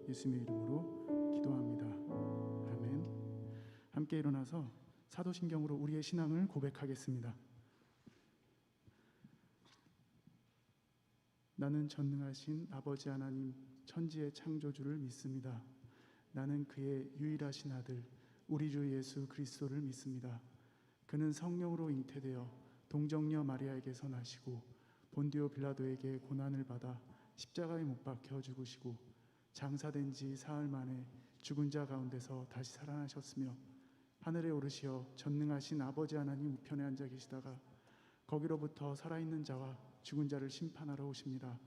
예수님의 이름으로 기도합니다. 아멘. 함께 일어나서 사도신경으로 우리의 신앙을 고백하겠습니다. 나는 전능하신 아버지 하나님 천지의 창조주를 믿습니다. 나는 그의 유일하신 아들 우리 주 예수 그리스도를 믿습니다. 그는 성령으로 잉태되어 동정녀 마리아에게서 나시고 본디오 빌라도에게 고난을 받아 십자가에 못 박혀 죽으시고 장사된 지 사흘 만에 죽은 자 가운데서 다시 살아나셨으며 하늘에 오르시어 전능하신 아버지 하나님 우편에 앉아 계시다가 거기로부터 살아있는 자와 죽은 자를 심판하러 오십니다.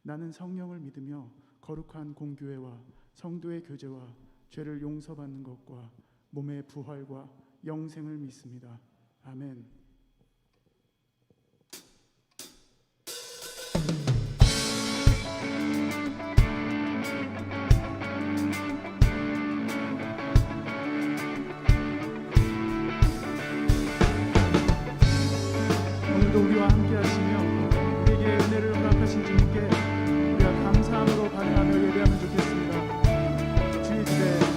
나는 성령을 믿으며 거룩한 공교회와 성도의 교제와 죄를 용서받는 것과 몸의 부활과 영생을 믿습니다. 아멘. 오늘도 우리와 함께 하시며 우리에게 은혜를 허락하신 주님께 우리가 감사함으로 반응하며 예배하면 좋겠습니다. 주의 집에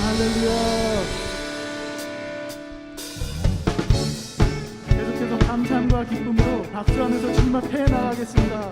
할렐루야. 계속해서 감사함과 기쁨으로 박수하면서 주님 앞에 나가겠습니다.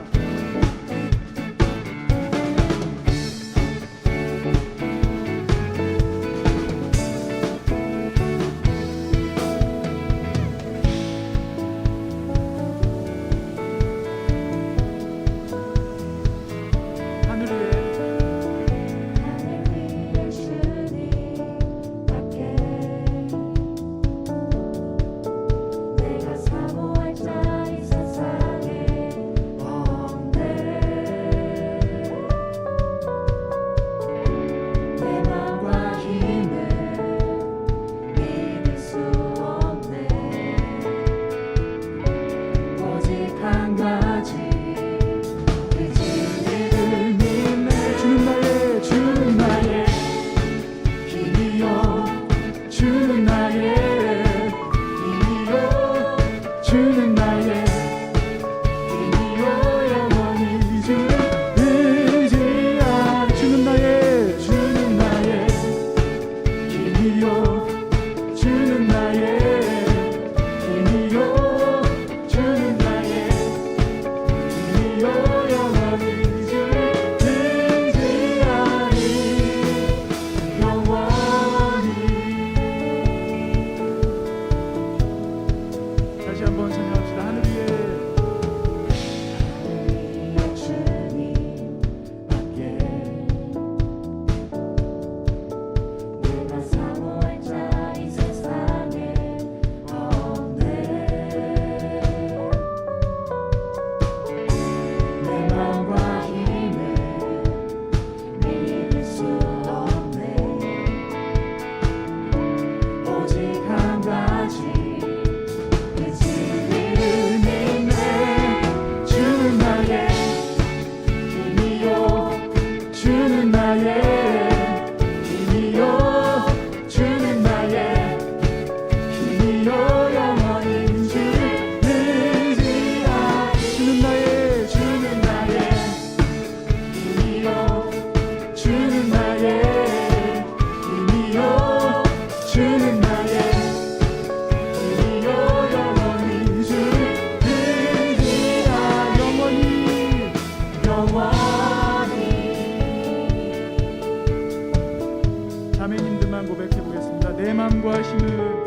자매님들만 고백해 보겠습니다. 내 맘과 힘을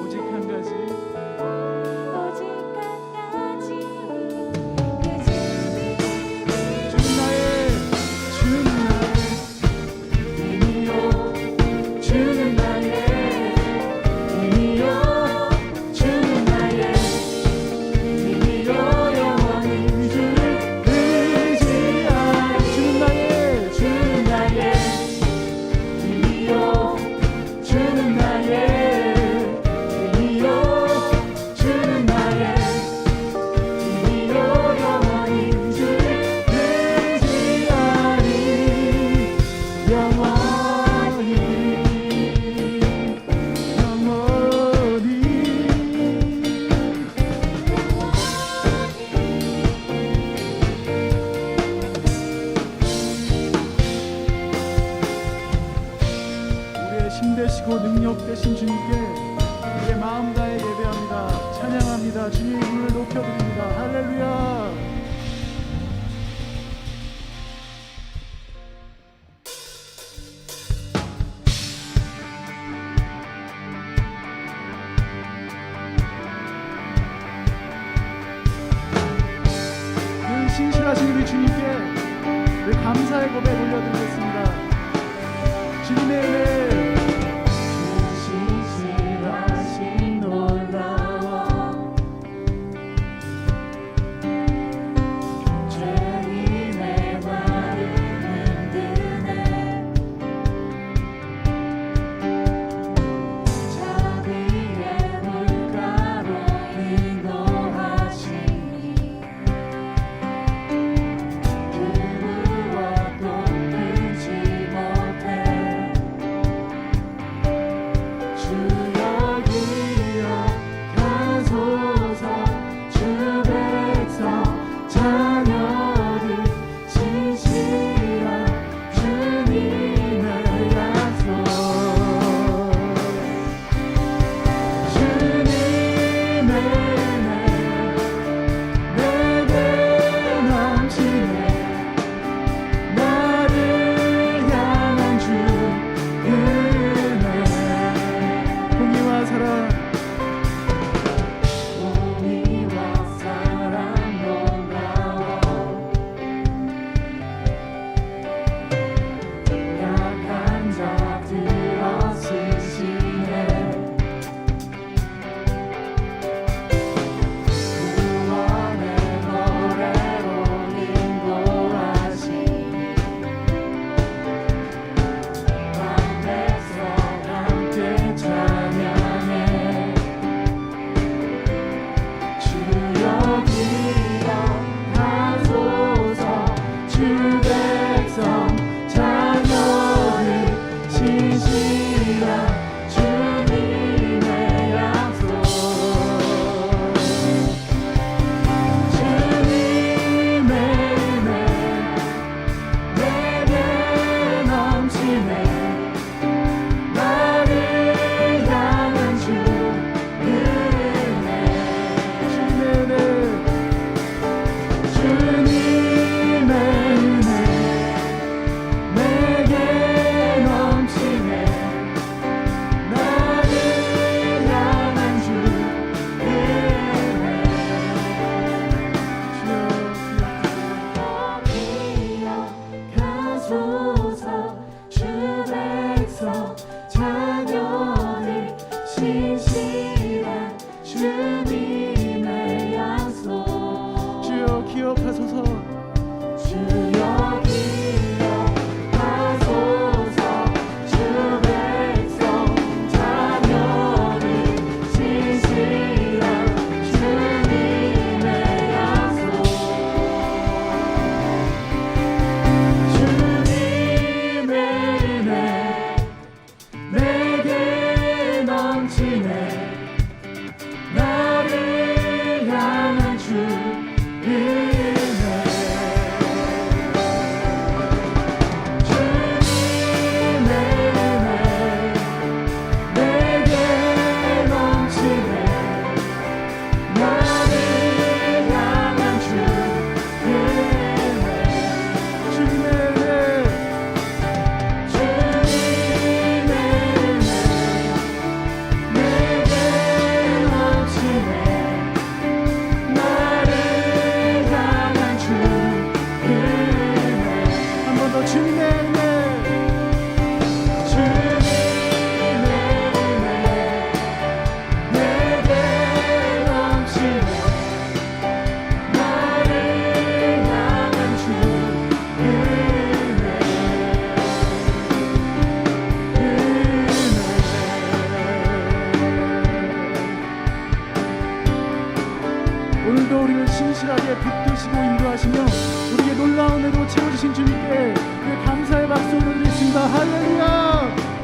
오직 한 가지 주는 나의 힘이요 주는 나의 힘이요 주는 나의 힘이요 영원히 주를 의지하리 주는 나의 힘이요 주는 나의 힘이요 주는 나의 힘이요 영원히 주를 의지하리 영원히 우리의 힘 되시고 능력 되신 주님께 우리의 마음 다해 예배합니다. 찬양합니다. 주님의 이름을 높여드립니다. 할렐루야. 늘 신실하신 우리 주님께 늘 감사의 고백 올려드리겠습니다. 주님의 은혜 신실하신 놀라워 죄인의 발을 흔드네 자비의 물가로 인도하시니 그 무엇도 끊지 못해 신실하게 붙드시고 인도하시며 우리에게 놀라운 은혜로 채워주신 주님께 감사의 박수 올려드리겠습니다. 할렐루야.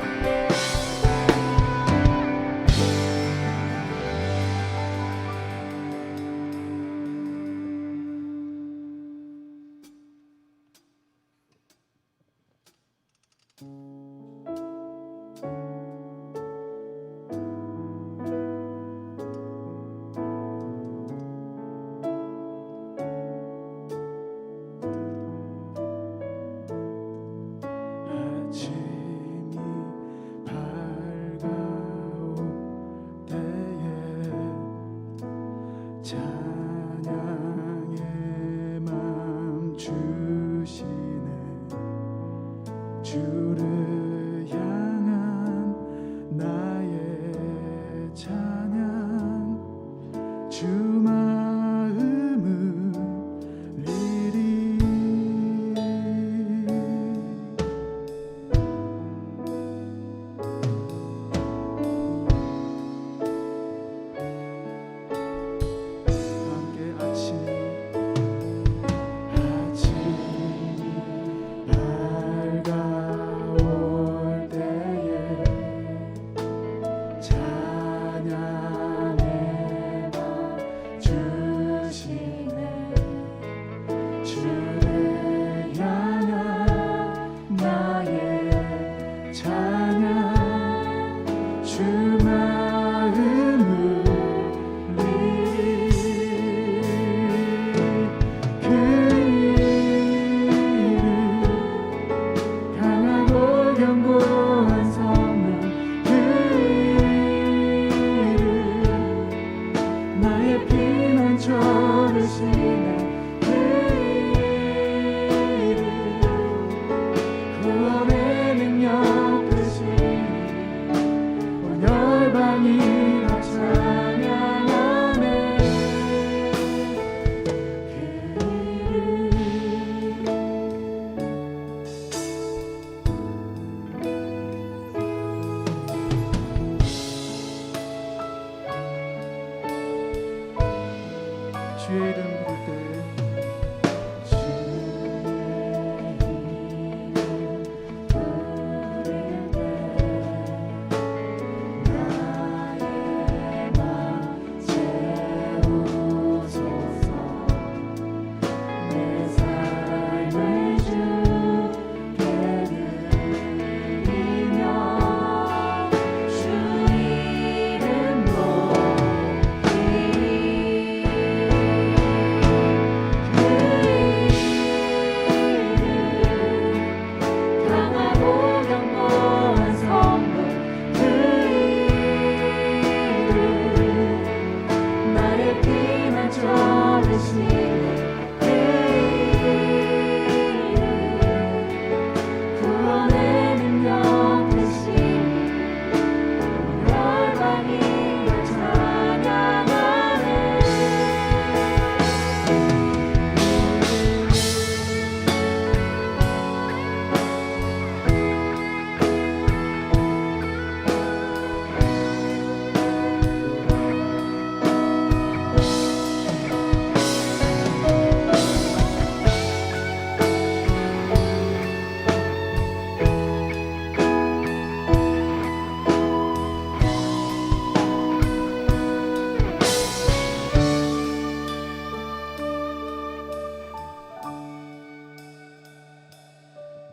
주를 향한 나의 찬양 주 마음을 리리 함께 아침이 밝아오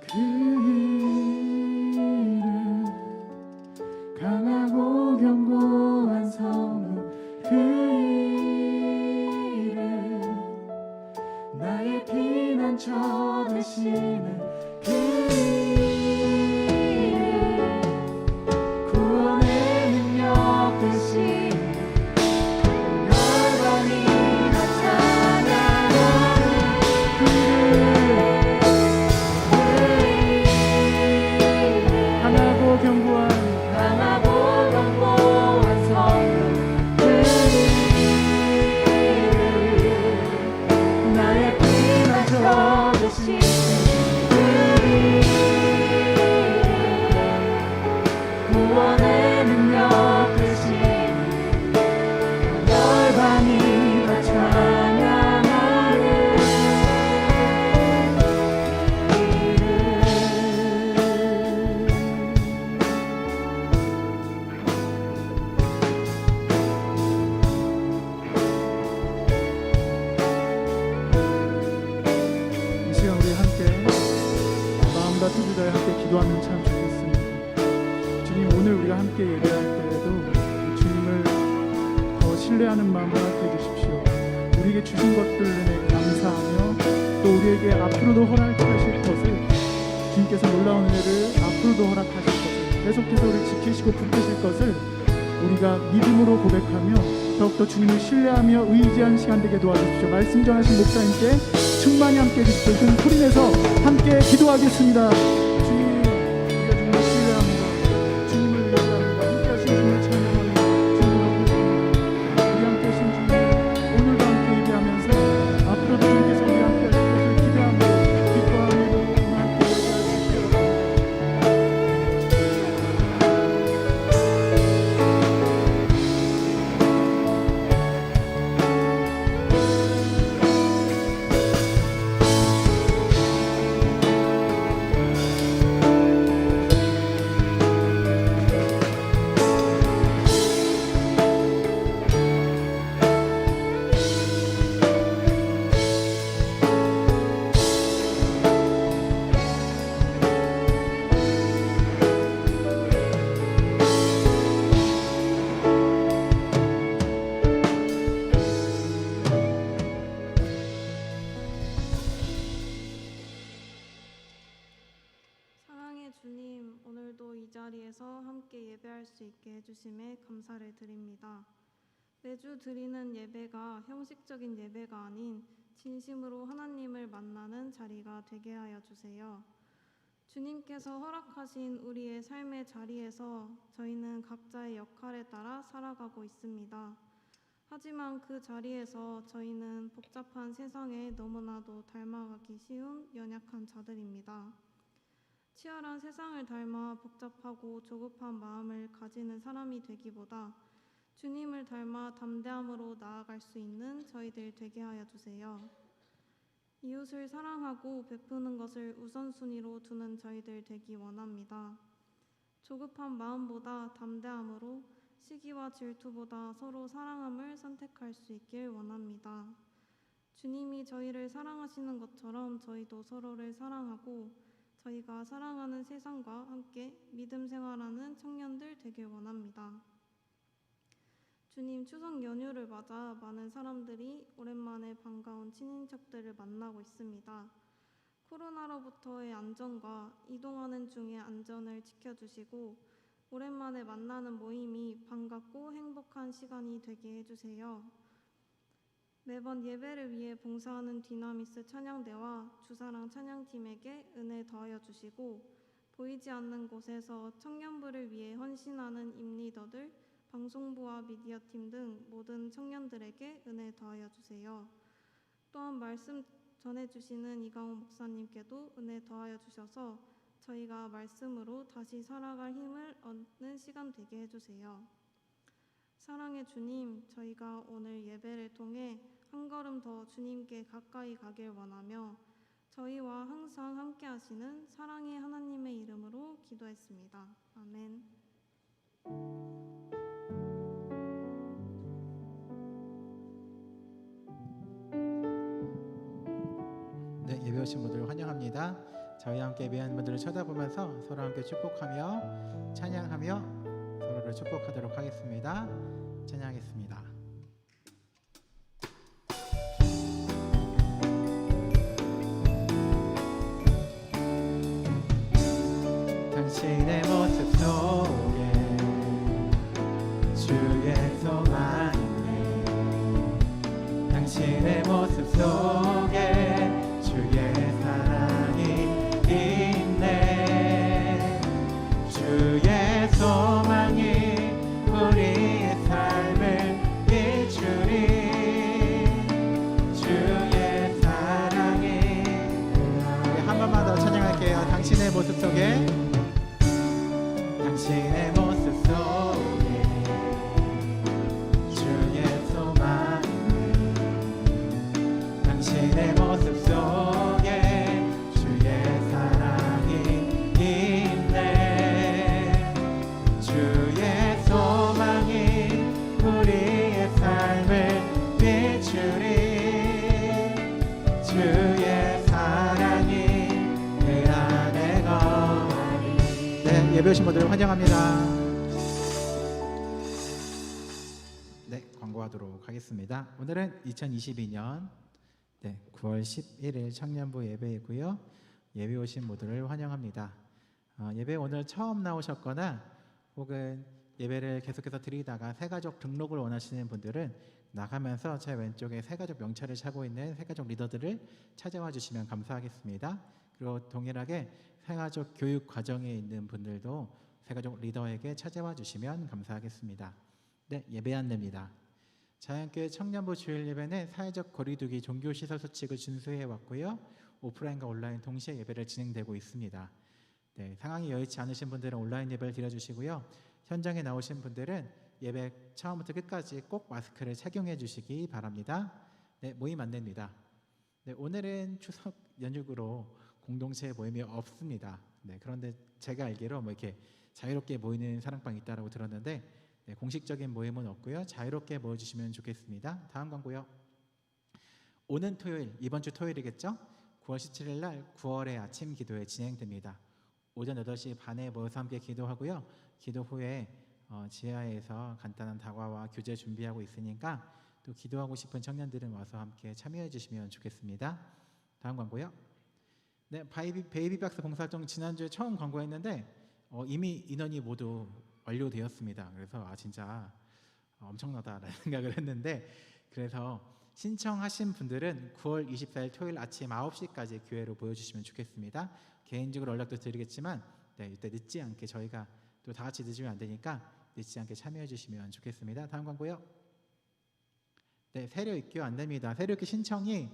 그 이름 강하고 견고한 성문 그 이름 나의 피난처 되시는 그 이름 구원의 능력 되시는 구원의 능력 되신 열방이 다 찬양하는 이 시간 우리 함께 마음과 뜻을 다해 함께 기도하면 참 좋겠습니다. 주님, 오늘 우리가 함께 예배할 때에도 주님을 더 신뢰하는 마음으로 함께 해주십시오. 우리에게 주신 것들 은혜 감사하며 또 우리에게 앞으로도 허락하실 것을 주님께서 놀라운 은혜를 앞으로도 허락하실 것을 계속해서 우리를 지키시고 붙드실 것을 우리가 믿음으로 고백하며 더욱더 주님을 신뢰하며 의지하는 시간 되게 도와주십시오. 말씀 전하신 목사님께 충만히 함께 해주십시오. 큰 소리내서 함께 기도하겠습니다. 주님, 우리가 주님을 신뢰합니다. 주님을 의지합니다. 함께 하신 주님을 찬양합니다. 주님을 높여줍니다. 우리 함께 하신 주님, 오늘도 함께 예배하면서 앞으로도 주님께서 우리 함께 하실 것을 기대하며 기뻐하며 함께 예배하십시오. 사랑의 주님, 오늘도 이 자리에서 함께 예배할 수 있게 해주심에 감사를 드립니다. 매주 드리는 예배가 형식적인 예배가 아닌 진심으로 하나님을 만나는 자리가 되게 하여 주세요. 주님께서 허락하신 우리의 삶의 자리에서 저희는 각자의 역할에 따라 살아가고 있습니다. 하지만 그 자리에서 저희는 복잡한 세상에 너무나도 닮아가기 쉬운 연약한 자들입니다. 치열한 세상을 닮아 복잡하고 조급한 마음을 가지는 사람이 되기보다 주님을 닮아 담대함으로 나아갈 수 있는 저희들 되게 하여 주세요. 이웃을 사랑하고 베푸는 것을 우선순위로 두는 저희들 되기 원합니다. 조급한 마음보다 담대함으로, 시기와 질투보다 서로 사랑함을 선택할 수 있길 원합니다. 주님이 저희를 사랑하시는 것처럼 저희도 서로를 사랑하고 저희가 사랑하는 세상과 함께 믿음 생활하는 청년들 되길 원합니다. 주님, 추석 연휴를 맞아 많은 사람들이 오랜만에 반가운 친인척들을 만나고 있습니다. 코로나로부터의 안전과 이동하는 중의 안전을 지켜주시고 오랜만에 만나는 모임이 반갑고 행복한 시간이 되게 해주세요. 매번 예배를 위해 봉사하는 디나미스 찬양대와 주사랑 찬양팀에게 은혜 더하여 주시고 보이지 않는 곳에서 청년부를 위해 헌신하는 임리더들, 방송부와 미디어팀 등 모든 청년들에게 은혜 더하여 주세요. 또한 말씀 전해주시는 이강호 목사님께도 은혜 더하여 주셔서 저희가 말씀으로 다시 살아갈 힘을 얻는 시간 되게 해주세요. 사랑의 주님, 저희가 오늘 예배를 통해 한 걸음 더 주님께 가까이 가길 원하며 저희와 항상 함께 하시는 사랑의 하나님의 이름으로 기도했습니다. 아멘. 네, 예배 오신 분들 환영합니다. 저희 함께 예배하는 분들을 쳐다보면서 서로 함께 축복하며 찬양하며 서로를 축복하도록 하겠습니다. 찬양하겠습니다. 당신의 모습 속에 주의 소망이 있네. 당신의 모습 속에 주의 사랑이 있네. 주의 소망이 우리의 삶을 비추리. 주의 사랑이. 우리 한 번만 더 찬양할게요. 당신의 모습 속에, 당신의 모습 속에 주의 소망이 있네. 당신의 모습 속에 주의 사랑이 있네. 주의 소망이 우리의 삶을 비추리. 주의 사랑이 그 안에 거하리. 네, 예배 오신 분들 환영합니다. 네, 광고하도록 하겠습니다. 오늘은 2022년 9월 11일 청년부 예배이고요. 예배 오신 모두를 환영합니다. 예배 오늘 처음 나오셨거나 혹은 예배를 계속해서 드리다가 새가족 등록을 원하시는 분들은 나가면서 제 왼쪽에 새가족 명찰을 차고 있는 새가족 리더들을 찾아와 주시면 감사하겠습니다. 그리고 동일하게 새가족 교육 과정에 있는 분들도 새가족 리더에게 찾아와 주시면 감사하겠습니다. 네, 예배 안내입니다. 자연교회 청년부 주일 예배는 사회적 거리두기 종교시설 수칙을 준수해 왔고요. 오프라인과 온라인 동시에 예배를 진행되고 있습니다. 네, 상황이 여의치 않으신 분들은 온라인 예배를 드려주시고요. 현장에 나오신 분들은 예배 처음부터 끝까지 꼭 마스크를 착용해 주시기 바랍니다. 네, 모임 안내입니다. 네, 오늘은 추석 연휴로 공동체 모임이 없습니다. 네, 그런데 제가 알기로 이렇게 자유롭게 모이는 사랑방이 있다고 들었는데 네, 공식적인 모임은 없고요. 자유롭게 모여주시면 좋겠습니다. 다음 광고요. 오는 토요일, 이번 주 토요일이겠죠? 9월 17일 날 9월의 아침 기도회 진행됩니다. 오전 8시 반에 모여서 함께 기도하고요. 기도 후에 지하에서 간단한 다과와 교제 준비하고 있으니까 또 기도하고 싶은 청년들은 와서 함께 참여해 주시면 좋겠습니다. 다음 광고요. 네, 베이비박스 봉사활동 지난주에 처음 광고했는데 이미 인원이 모두 완료되었습니다. 그래서 진짜 엄청나다라는 생각을 했는데, 그래서 신청하신 분들은 9월 24일 토요일 아침 9시까지 교회로 모여주시면 좋겠습니다. 개인적으로 연락도 드리겠지만 이때 늦지 않게, 저희가 또 다 같이 늦으면 안 되니까 늦지 않게 참여해 주시면 좋겠습니다. 다음 광고요. 네, 세료 입교 안내입니다. 세료 입교 신청이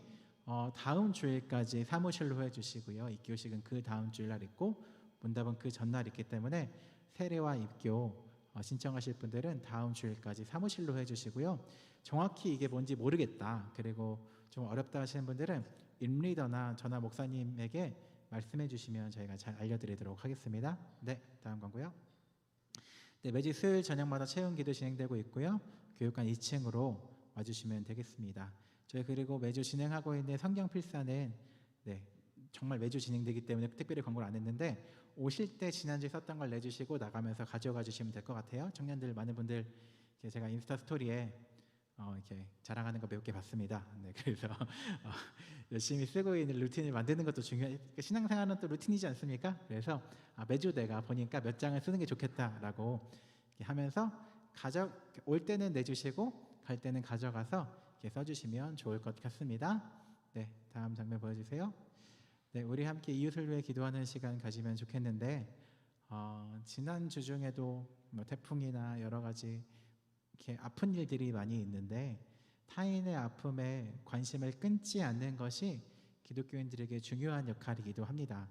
다음 주일까지 사무실로 해주시고요. 입교식은 그 다음 주일 날 있고 문답은 그 전날 있기 때문에 세례와 입교 신청하실 분들은 다음 주일까지 사무실로 해주시고요. 정확히 이게 뭔지 모르겠다, 그리고 좀 어렵다 하시는 분들은 임리더나 전화 목사님에게 말씀해 주시면 저희가 잘 알려드리도록 하겠습니다. 네, 다음 광고요. 네, 매주 수요일 저녁마다 체험 기도 진행되고 있고요. 교육관 2층으로 와주시면 되겠습니다. 저희 그리고 매주 진행하고 있는 성경 필사는 정말 매주 진행되기 때문에 특별히 광고를 안 했는데 오실 때 지난주에 썼던 걸 내주시고 나가면서 가져가 주시면 될 것 같아요. 청년들 많은 분들 제가 인스타 스토리에 이렇게 자랑하는 거 몇 개 봤습니다. 네, 그래서 열심히 쓰고 있는 루틴을 만드는 것도 중요해요. 신앙생활은 또 루틴이지 않습니까? 그래서 매주 내가 보니까 몇 장을 쓰는 게 좋겠다라고 이렇게 하면서 올 때는 내주시고 갈 때는 가져가서 이렇게 써주시면 좋을 것 같습니다. 네, 다음 장면 보여주세요. 네, 우리 함께 이웃을 위해 기도하는 시간 가지면 좋겠는데 지난 주 중에도 태풍이나 여러 가지 이렇게 아픈 일들이 많이 있는데 타인의 아픔에 관심을 끊지 않는 것이 기독교인들에게 중요한 역할이기도 합니다.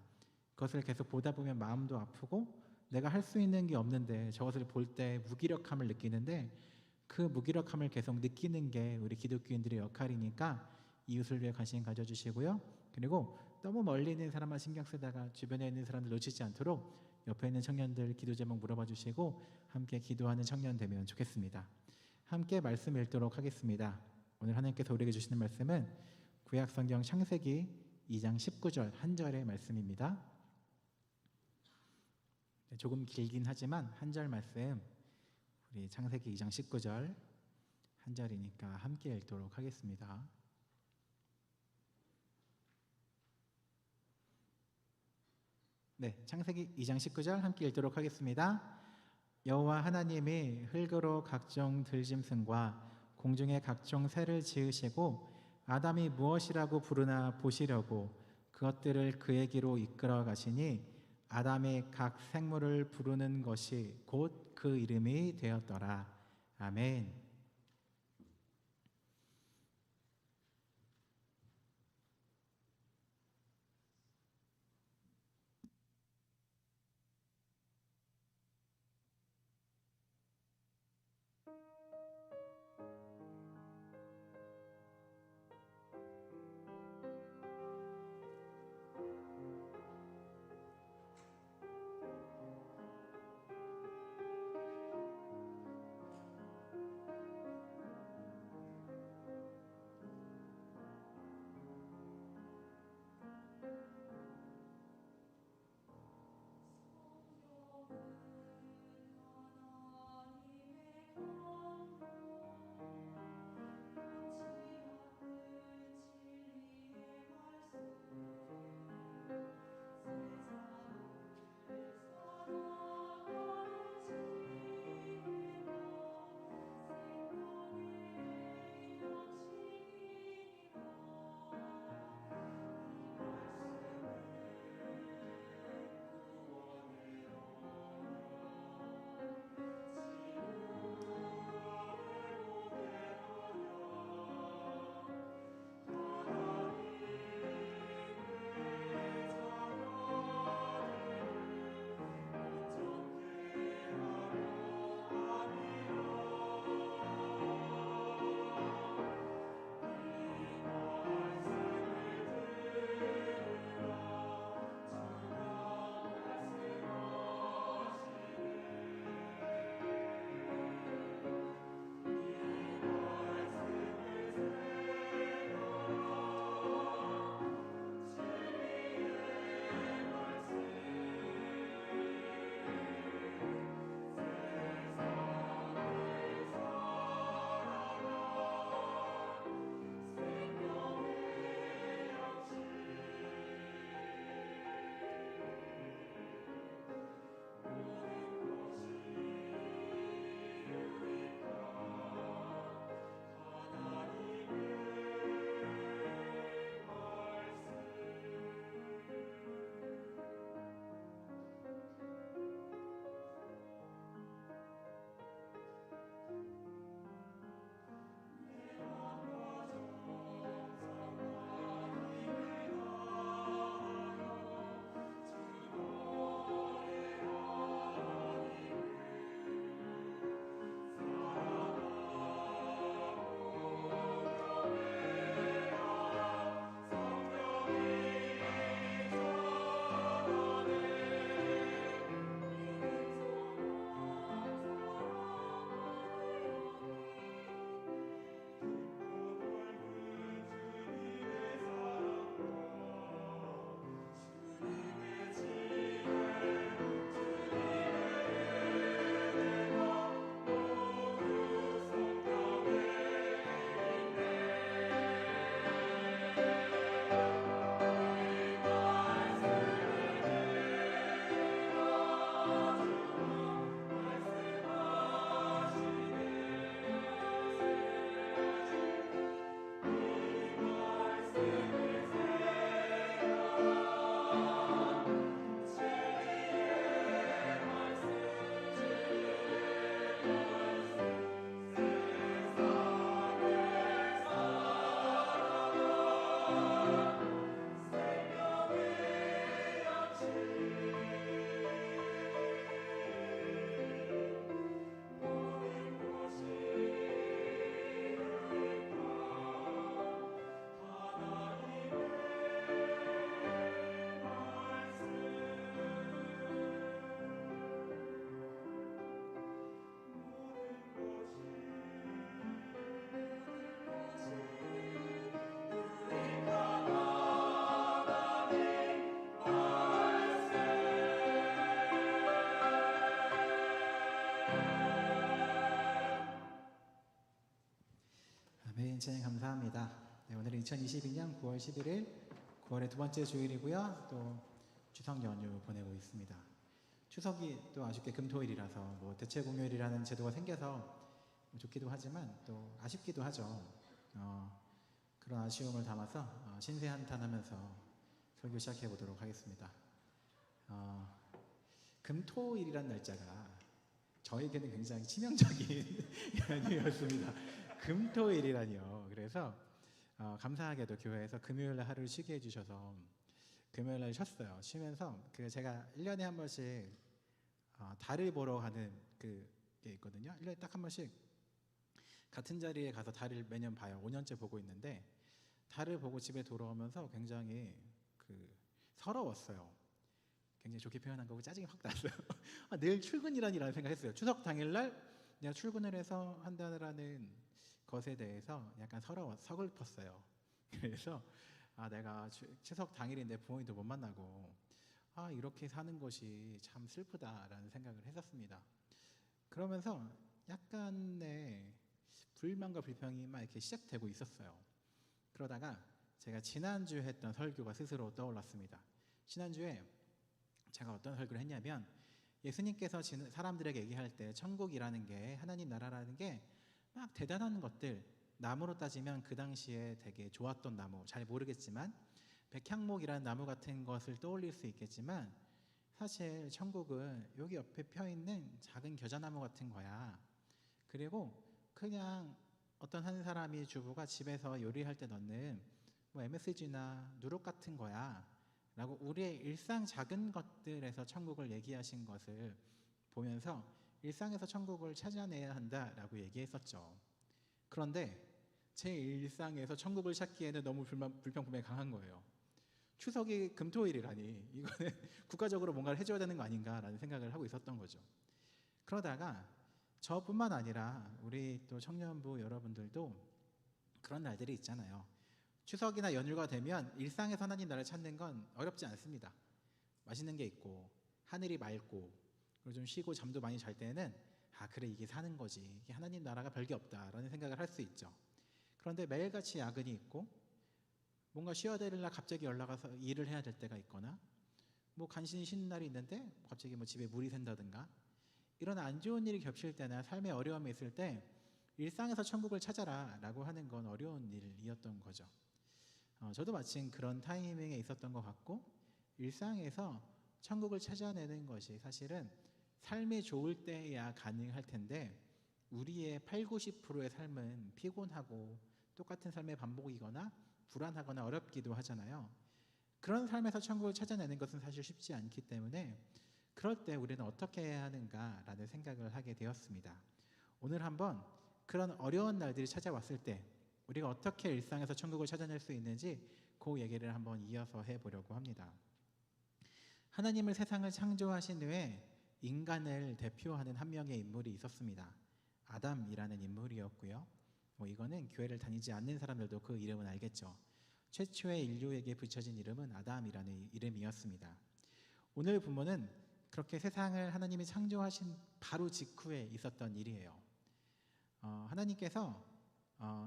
그것을 계속 보다 보면 마음도 아프고 내가 할 수 있는 게 없는데 저것을 볼 때 무기력함을 느끼는데 그 무기력함을 계속 느끼는 게 우리 기독교인들의 역할이니까 이웃을 위해 관심 가져주시고요. 그리고 너무 멀리 있는 사람만 신경 쓰다가 주변에 있는 사람들 놓치지 않도록 옆에 있는 청년들 기도 제목 물어봐 주시고 함께 기도하는 청년 되면 좋겠습니다. 함께 말씀 읽도록 하겠습니다. 오늘 하나님께서 우리에게 주시는 말씀은 구약성경 창세기 2장 19절 한 절의 말씀입니다. 조금 길긴 하지만 한 절 말씀 우리 창세기 2장 19절 한 절이니까 함께 읽도록 하겠습니다. 네, 창세기 2장 19절 함께 읽도록 하겠습니다. 여호와 하나님이 흙으로 각종 들짐승과 공중의 각종 새를 지으시고 아담이 무엇이라고 부르나 보시려고 그것들을 그에게로 이끌어 가시니 아담의 각 생물을 부르는 것이 곧 그 이름이 되었더라. 아멘. 은총에 감사합니다. 네, 오늘은 2022년 9월 11일 9월의 두 번째 주일이고요. 또 추석 연휴 보내고 있습니다. 추석이 또 아쉽게 금토일이라서 뭐 대체 공휴일이라는 제도가 생겨서 좋기도 하지만 또 아쉽기도 하죠. 그런 아쉬움을 담아서 신세 한탄하면서 설교 시작해 보도록 하겠습니다. 금토일이라는 날짜가 저에게는 굉장히 치명적인 연휴였습니다. 금토일이라니요. 그래서 감사하게도 교회에서 금요일날 하루를 쉬게 해주셔서 금요일날 쉬었어요. 쉬면서 제가 1년에 한 번씩 달을 보러 가는 그게 있거든요. 1년에 딱 한 번씩 같은 자리에 가서 달을 매년 봐요. 5년째 보고 있는데 달을 보고 집에 돌아오면서 굉장히 서러웠어요. 굉장히 좋게 표현한 거고 짜증이 확 났어요. 내일 출근이라니라는 생각했어요. 추석 당일날 내가 출근을 해서 한다는 것에 대해서 약간 서글펐어요. 그래서 내가 추석 당일인데 부모님도 못 만나고 이렇게 사는 것이 참 슬프다라는 생각을 했었습니다. 그러면서 약간의 불만과 불평이 막 이렇게 시작되고 있었어요. 그러다가 제가 지난주에 했던 설교가 스스로 떠올랐습니다. 지난주에 제가 어떤 설교를 했냐면 예수님께서 사람들에게 얘기할 때 천국이라는 게 하나님 나라라는 게 막 대단한 것들, 나무로 따지면 그 당시에 되게 좋았던 나무, 잘 모르겠지만 백향목이라는 나무 같은 것을 떠올릴 수 있겠지만 사실 천국은 여기 옆에 펴있는 작은 겨자나무 같은 거야. 그리고 그냥 어떤 한 사람이 주부가 집에서 요리할 때 넣는 뭐 MSG나 누룩 같은 거야 라고 우리의 일상 작은 것들에서 천국을 얘기하신 것을 보면서 일상에서 천국을 찾아내야 한다라고 얘기했었죠. 그런데 제 일상에서 천국을 찾기에는 너무 불평분명히 강한 거예요. 추석이 금토일이라니 이거는 국가적으로 뭔가를 해줘야 되는 거 아닌가라는 생각을 하고 있었던 거죠. 그러다가 저뿐만 아니라 우리 또 청년부 여러분들도 그런 날들이 있잖아요. 추석이나 연휴가 되면 일상에서 하나님 나라를 찾는 건 어렵지 않습니다. 맛있는 게 있고 하늘이 맑고 그리고 좀 쉬고 잠도 많이 잘 때는 그래 이게 사는 거지, 이게 하나님 나라가 별게 없다라는 생각을 할 수 있죠. 그런데 매일같이 야근이 있고 뭔가 쉬어야 될 날 갑자기 연락 와서 일을 해야 될 때가 있거나 뭐 간신히 쉬는 날이 있는데 갑자기 뭐 집에 물이 샌다든가 이런 안 좋은 일이 겹칠 때나 삶에 어려움이 있을 때 일상에서 천국을 찾아라 라고 하는 건 어려운 일이었던 거죠. 저도 마침 그런 타이밍에 있었던 것 같고 일상에서 천국을 찾아내는 것이 사실은 삶이 좋을 때야 가능할 텐데 우리의 8, 90%의 삶은 피곤하고 똑같은 삶의 반복이거나 불안하거나 어렵기도 하잖아요. 그런 삶에서 천국을 찾아내는 것은 사실 쉽지 않기 때문에 그럴 때 우리는 어떻게 해야 하는가라는 생각을 하게 되었습니다. 오늘 한번 그런 어려운 날들이 찾아왔을 때 우리가 어떻게 일상에서 천국을 찾아낼 수 있는지 그 얘기를 한번 이어서 해보려고 합니다. 하나님을 세상을 창조하신 후에 인간을 대표하는 한 명의 인물이 있었습니다. 아담이라는 인물이었고요. 이거는 교회를 다니지 않는 사람들도 그 이름은 알겠죠. 최초의 인류에게 붙여진 이름은 아담이라는 이름이었습니다. 오늘 본문은 그렇게 세상을 하나님이 창조하신 바로 직후에 있었던 일이에요. 하나님께서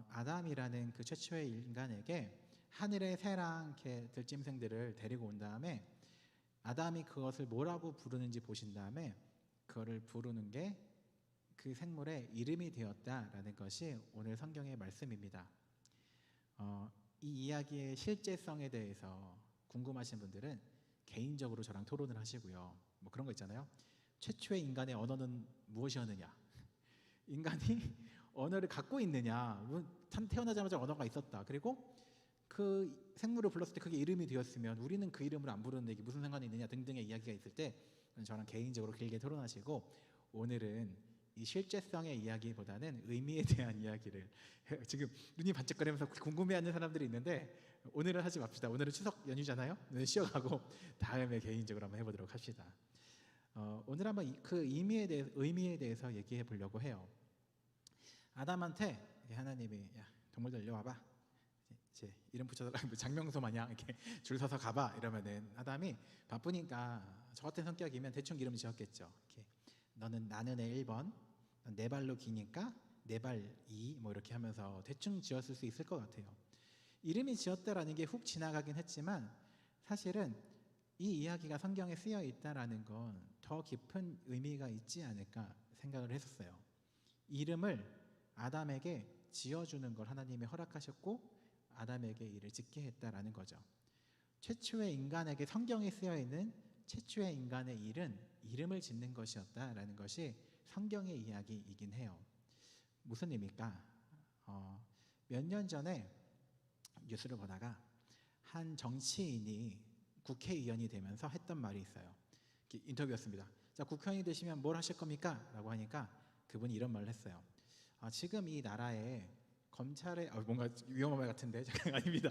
아담이라는 그 최초의 인간에게 하늘의 새랑 들짐승들을 데리고 온 다음에 아담이 그것을 뭐라고 부르는지 보신 다음에 그거를 부르는 게 그 생물의 이름이 되었다라는 것이 오늘 성경의 말씀입니다. 이 이야기의 실제성에 대해서 궁금하신 분들은 개인적으로 저랑 토론을 하시고요. 뭐 그런 거 있잖아요. 최초의 인간의 언어는 무엇이었느냐? 인간이 언어를 갖고 있느냐? 태어나자마자 언어가 있었다. 그리고 그 생물을 불렀을 때 그게 이름이 되었으면 우리는 그 이름을 안 부르는데 이게 무슨 상관이 있느냐 등등의 이야기가 있을 때 저랑 개인적으로 길게 토론하시고 오늘은 이 실제성의 이야기보다는 의미에 대한 이야기를 지금 눈이 반짝거리면서 궁금해하는 사람들이 있는데 오늘은 하지 맙시다. 오늘은 추석 연휴잖아요. 오늘 쉬어가고 다음에 개인적으로 한번 해보도록 합시다. 오늘 한번 그 의미에 대해서 얘기해 보려고 해요. 아담한테 하나님이 야 동물들 일로 와봐. 이제 이름 붙여서 장명소 마냥 이렇게 줄 서서 가봐 이러면은 아담이 바쁘니까 저 같은 성격이면 대충 이름 지었겠죠. 이렇게 나는 애 1번, 네 발로 기니까 네발이 뭐 이렇게 하면서 대충 지었을 수 있을 것 같아요. 이름이 지었다라는 게 훅 지나가긴 했지만 사실은 이 이야기가 성경에 쓰여 있다라는 건 더 깊은 의미가 있지 않을까 생각을 했었어요. 이름을 아담에게 지어주는 걸 하나님이 허락하셨고 아담에게 이를 짓게 했다라는 거죠. 최초의 인간에게 성경에 쓰여 있는 최초의 인간의 일은 이름을 짓는 것이었다라는 것이 성경의 이야기이긴 해요. 무슨 의미일까? 몇 년 전에 뉴스를 보다가 한 정치인이 국회의원이 되면서 했던 말이 있어요. 인터뷰였습니다. 자, 국회의원이 되시면 뭘 하실 겁니까? 라고 하니까 그분이 이런 말을 했어요. 지금 이 나라에 검찰의 뭔가 위험한 말 같은데 잠깐 아닙니다.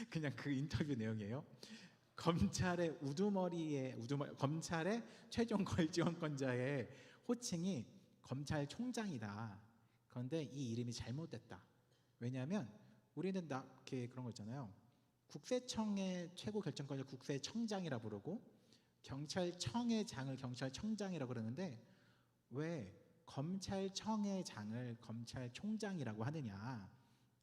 그냥 그 인터뷰 내용이에요. 검찰의 검찰의 최종 지원권자의 호칭이 검찰총장이다. 그런데 이 이름이 잘못됐다. 왜냐하면 우리는 이렇게 그런 거 있잖아요. 국세청의 최고 결정권을 국세청장이라 부르고 경찰청의 장을 경찰청장이라 그러는데 왜 검찰청의 장을 검찰총장이라고 하느냐?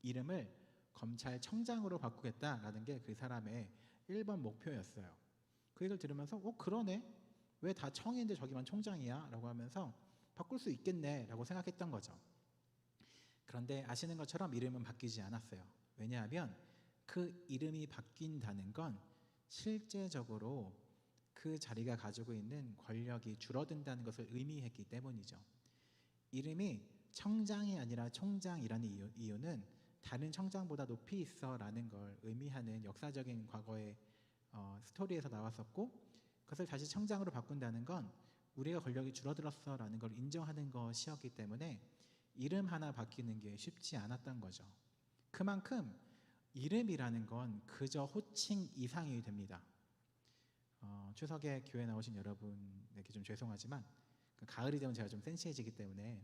이름을 검찰청장으로 바꾸겠다라는 게 그 사람의 1번 목표였어요. 그 얘기를 들으면서 그러네? 왜 다 청인데 저기만 총장이야? 라고 하면서 바꿀 수 있겠네 라고 생각했던 거죠. 그런데 아시는 것처럼 이름은 바뀌지 않았어요. 왜냐하면 그 이름이 바뀐다는 건 실제적으로 그 자리가 가지고 있는 권력이 줄어든다는 것을 의미했기 때문이죠. 이름이 청장이 아니라 총장이라는 이유는 다른 청장보다 높이 있어라는 걸 의미하는 역사적인 과거의 스토리에서 나왔었고, 그것을 다시 청장으로 바꾼다는 건 우리가 권력이 줄어들었어라는 걸 인정하는 것이었기 때문에 이름 하나 바뀌는 게 쉽지 않았던 거죠. 그만큼 이름이라는 건 그저 호칭 이상이 됩니다. 추석에 교회 나오신 여러분에게 좀 죄송하지만 가을이 되면 제가 좀 센치해지기 때문에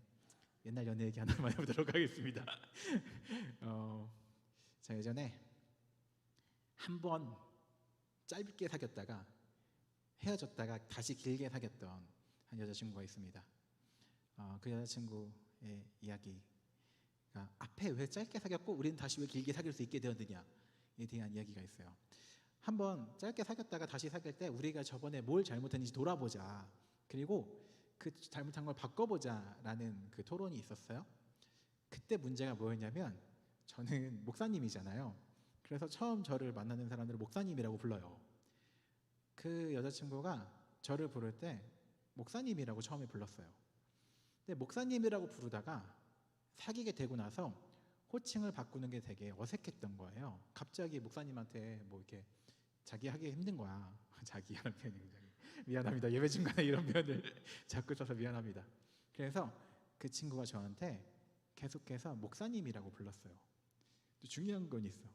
옛날 연애 얘기 하나만 해보도록 하겠습니다. 자, 예전에 한 번 짧게 사귀었다가 헤어졌다가 다시 길게 사귀었던 한 여자친구가 있습니다. 그 여자친구의 이야기가 앞에 왜 짧게 사귀었고 우리는 다시 왜 길게 사귈 수 있게 되었느냐에 대한 이야기가 있어요. 한번 짧게 사귀었다가 다시 사귈 때 우리가 저번에 뭘 잘못했는지 돌아보자, 그리고 그 잘못한 걸 바꿔보자라는 그 토론이 있었어요. 그때 문제가 뭐였냐면 저는 목사님이잖아요. 그래서 처음 저를 만나는 사람들을 목사님이라고 불러요. 그 여자친구가 저를 부를 때 목사님이라고 처음에 불렀어요. 근데 목사님이라고 부르다가 사귀게 되고 나서 호칭을 바꾸는 게 되게 어색했던 거예요. 갑자기 목사님한테 뭐 이렇게 자기 하기 힘든 거야. 자기 하는 표현이 굉장히 미안합니다. 예배 중간에 이런 표현을 자꾸 써서 미안합니다. 그래서 그 친구가 저한테 계속해서 목사님이라고 불렀어요. 또 중요한 건 있어.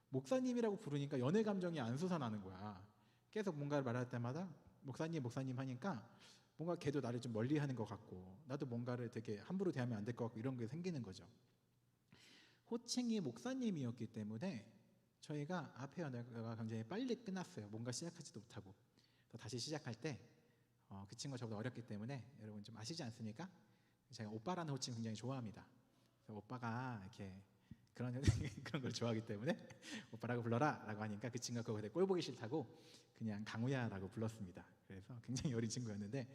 목사님이라고 부르니까 연애 감정이 안 솟아나는 거야. 계속 뭔가를 말할 때마다 목사님 하니까 뭔가 걔도 나를 좀 멀리하는 것 같고 나도 뭔가를 되게 함부로 대하면 안 될 것 같고 이런 게 생기는 거죠. 호칭이 목사님이었기 때문에 저희가 앞에 연애가 굉장히 빨리 끝났어요. 뭔가 시작하지도 못하고. 다시 시작할 때 그 친구가 저보다 어렸기 때문에 여러분 좀 아시지 않습니까? 제가 오빠라는 호칭 굉장히 좋아합니다. 오빠가 이렇게 그런 걸 좋아하기 때문에 오빠라고 불러라 라고 하니까 그 친구가 그거 꼴 보기 싫다고 그냥 강우야 라고 불렀습니다. 그래서 굉장히 어린 친구였는데